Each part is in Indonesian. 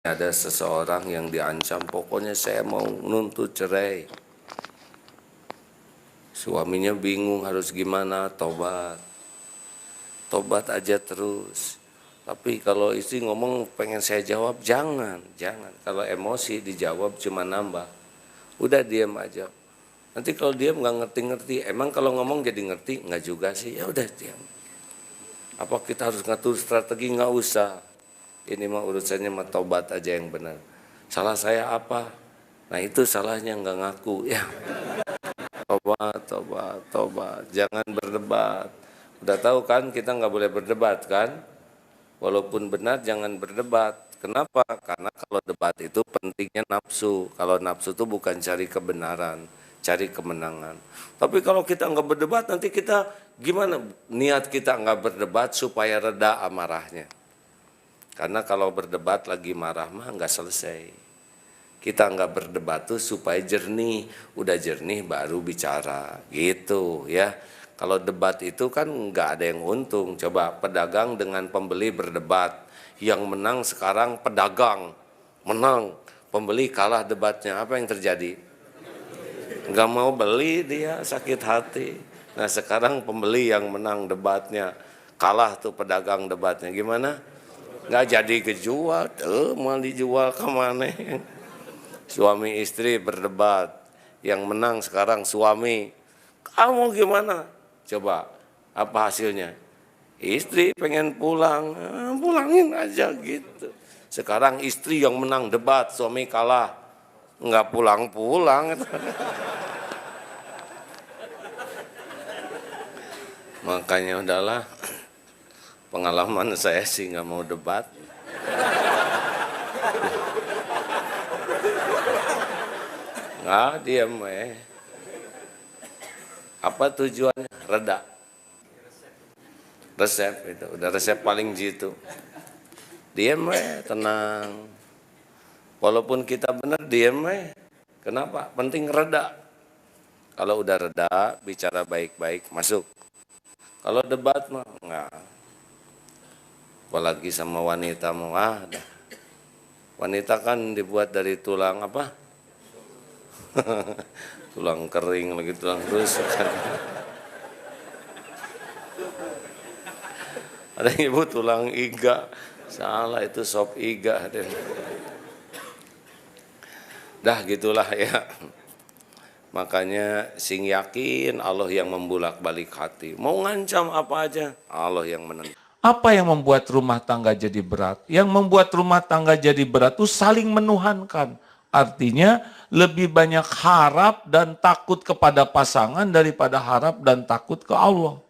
Ada seseorang yang diancam, pokoknya saya mau nuntut cerai. Suaminya bingung harus gimana, tobat. Tobat aja terus. Tapi kalau istri ngomong pengen saya jawab, jangan. Kalau emosi dijawab cuma nambah. Udah diam aja. Nanti kalau diam nggak ngerti-ngerti. Emang kalau ngomong jadi ngerti? Nggak juga sih. Ya udah diam. Apa kita harus ngatur strategi? Nggak usah. Ini mah urusannya mah tobat aja yang benar. Salah saya apa? Nah itu salahnya nggak ngaku. Ya tobat. Jangan berdebat. Udah tahu kan kita nggak boleh berdebat kan? Walaupun benar jangan berdebat. Kenapa? Karena kalau debat itu pentingnya nafsu. Kalau nafsu itu bukan cari kebenaran, cari kemenangan. Tapi kalau kita nggak berdebat nanti kita gimana? Niat kita nggak berdebat supaya reda amarahnya. Karena kalau berdebat lagi marah mah nggak selesai. Kita nggak berdebat tuh supaya jernih. Udah jernih baru bicara gitu ya. Kalau debat itu kan nggak ada yang untung. Coba pedagang dengan pembeli berdebat. Yang menang sekarang pedagang. Menang. Pembeli kalah debatnya. Apa yang terjadi? Nggak mau beli dia, sakit hati. Nah sekarang pembeli yang menang debatnya. Kalah tuh pedagang debatnya. Gimana? Nggak jadi kejual. Mau dijual kemana? Suami istri berdebat. Yang menang sekarang suami. Kamu gimana? Coba, apa hasilnya? Istri pengen pulang, pulangin aja gitu. Sekarang istri yang menang debat, suami kalah, nggak pulang-pulang. Makanya udahlah, pengalaman saya sih nggak mau debat. Nggak, diam Apa tujuannya? Reda. Resep itu, udah resep paling jitu. Diam tenang. Walaupun kita benar diam Kenapa? Penting reda. Kalau udah reda, bicara baik-baik, masuk. Kalau debat mah enggak. Apalagi sama wanita mah wanita kan dibuat dari tulang apa? Tulang kering lagi, tulang rusuk. Ada ibu tulang iga, salah itu sop iga. Dah gitulah ya. Makanya sing yakin Allah yang membulak-balik hati. Mau ngancam apa aja, Allah yang menentukan. Apa yang membuat rumah tangga jadi berat? Yang membuat rumah tangga jadi berat itu saling menuhankan. Artinya lebih banyak harap dan takut kepada pasangan daripada harap dan takut ke Allah.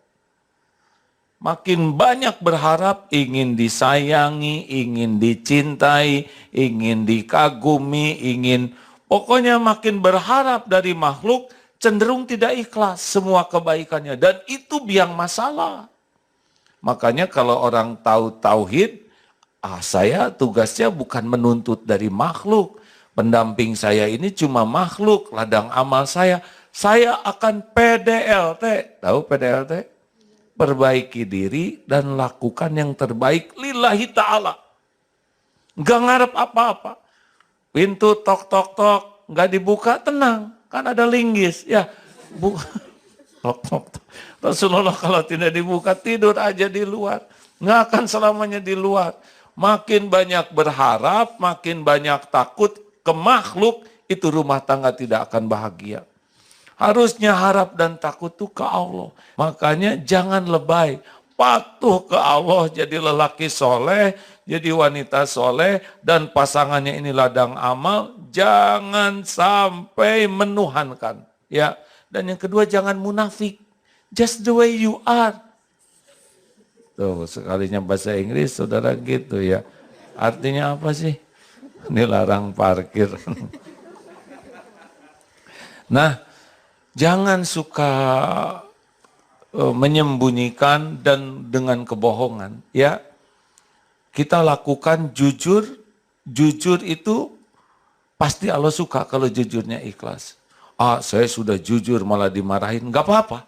Makin banyak berharap, ingin disayangi, ingin dicintai, ingin dikagumi, pokoknya makin berharap dari makhluk, cenderung tidak ikhlas semua kebaikannya. Dan itu biang masalah. Makanya kalau orang tahu tauhid, saya tugasnya bukan menuntut dari makhluk. Pendamping saya ini cuma makhluk, ladang amal saya. Saya akan PDLT. Tahu PDLT? Perbaiki diri dan lakukan yang terbaik lillahi ta'ala. Nggak ngarep apa-apa. Pintu tok, nggak dibuka, tenang. Kan ada linggis. Ya, buka. Tok. Rasulullah kalau tidak dibuka, tidur aja di luar. Nggak akan selamanya di luar. Makin banyak berharap, makin banyak takut ke makhluk, itu rumah tangga tidak akan bahagia. Harusnya harap dan takut itu ke Allah. Makanya jangan lebay. Patuh ke Allah, jadi lelaki soleh, jadi wanita soleh, dan pasangannya ini ladang amal. Jangan sampai menuhankan. Ya. Dan yang kedua, jangan munafik. Just the way you are. Tuh, sekalinya bahasa Inggris, saudara gitu ya. Artinya apa sih? Ini larang parkir. Nah, jangan suka menyembunyikan dan dengan kebohongan. Ya, kita lakukan jujur. Jujur itu pasti Allah suka kalau jujurnya ikhlas. Saya sudah jujur malah dimarahin. Gak apa-apa.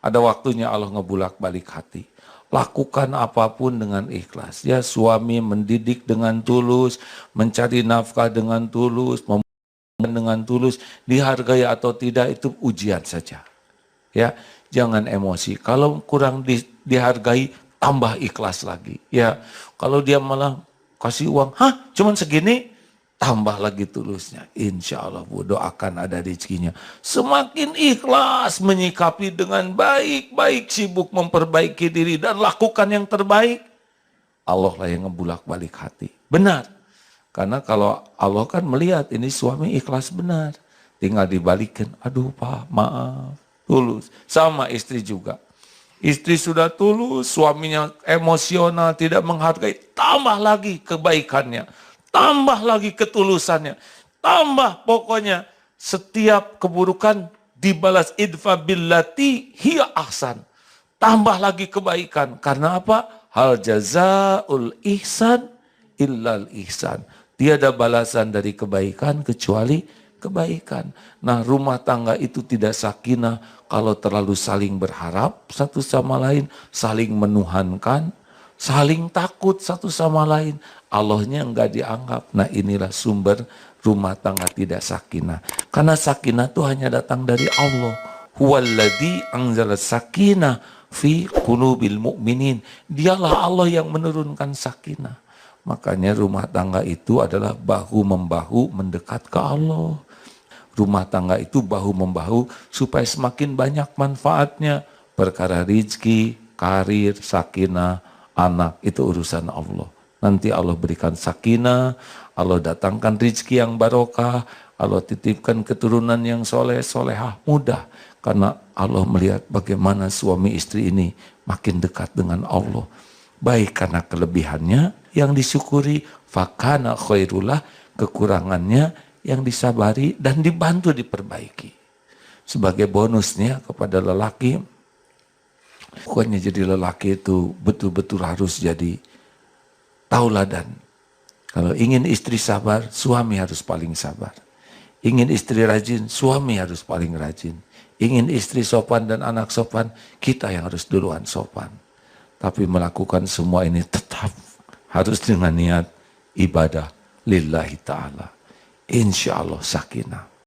Ada waktunya Allah ngebulak balik hati. lakukan apapun dengan ikhlas. Ya, suami mendidik dengan tulus, mencari nafkah dengan tulus, dengan tulus, dihargai atau tidak itu ujian saja. Ya, jangan emosi. Kalau kurang dihargai, tambah ikhlas lagi. Ya, kalau dia malah kasih uang, hah, cuman segini, tambah lagi tulusnya. Insya Allah Bu, doakan ada rezekinya. Semakin ikhlas menyikapi dengan baik-baik, sibuk memperbaiki diri dan lakukan yang terbaik, Allah lah yang ngebulak-balik hati. Benar. Karena kalau Allah kan melihat ini suami ikhlas benar. Tinggal dibalikin, aduh Pak, maaf. Tulus. Sama istri juga. Istri sudah tulus, suaminya emosional, tidak menghargai. Tambah lagi kebaikannya. Tambah lagi ketulusannya. Tambah pokoknya setiap keburukan dibalas idfa billati hiya ahsan. Tambah lagi kebaikan. Karena apa? Hal jazaul ihsan illal ihsan. Tiada balasan dari kebaikan kecuali kebaikan. Nah, rumah tangga itu tidak sakinah kalau terlalu saling berharap satu sama lain, saling menuhankan, saling takut satu sama lain. Allahnya enggak dianggap. Nah, inilah sumber rumah tangga tidak sakinah. Karena sakinah itu hanya datang dari Allah. Huwaladzi anzala sakinah fi qulubil mu'minin. Dialah Allah yang menurunkan sakinah. Makanya rumah tangga itu adalah bahu-membahu mendekat ke Allah. Rumah tangga itu bahu-membahu supaya semakin banyak manfaatnya. Perkara rizki, karir, sakinah, anak, itu urusan Allah. Nanti Allah berikan sakinah, Allah datangkan rizki yang barokah, Allah titipkan keturunan yang soleh, solehah, mudah. Karena Allah melihat bagaimana suami istri ini makin dekat dengan Allah. Baik karena kelebihannya yang disyukuri, fakana khairullah, kekurangannya yang disabari dan dibantu diperbaiki. Sebagai bonusnya kepada lelaki, pokoknya jadi lelaki itu betul-betul harus jadi tauladan. Kalau ingin istri sabar, suami harus paling sabar. Ingin istri rajin, suami harus paling rajin. Ingin istri sopan dan anak sopan, kita yang harus duluan sopan. Tapi melakukan semua ini tetap harus dengan niat ibadah lillahi ta'ala. Insya Allah sakinah.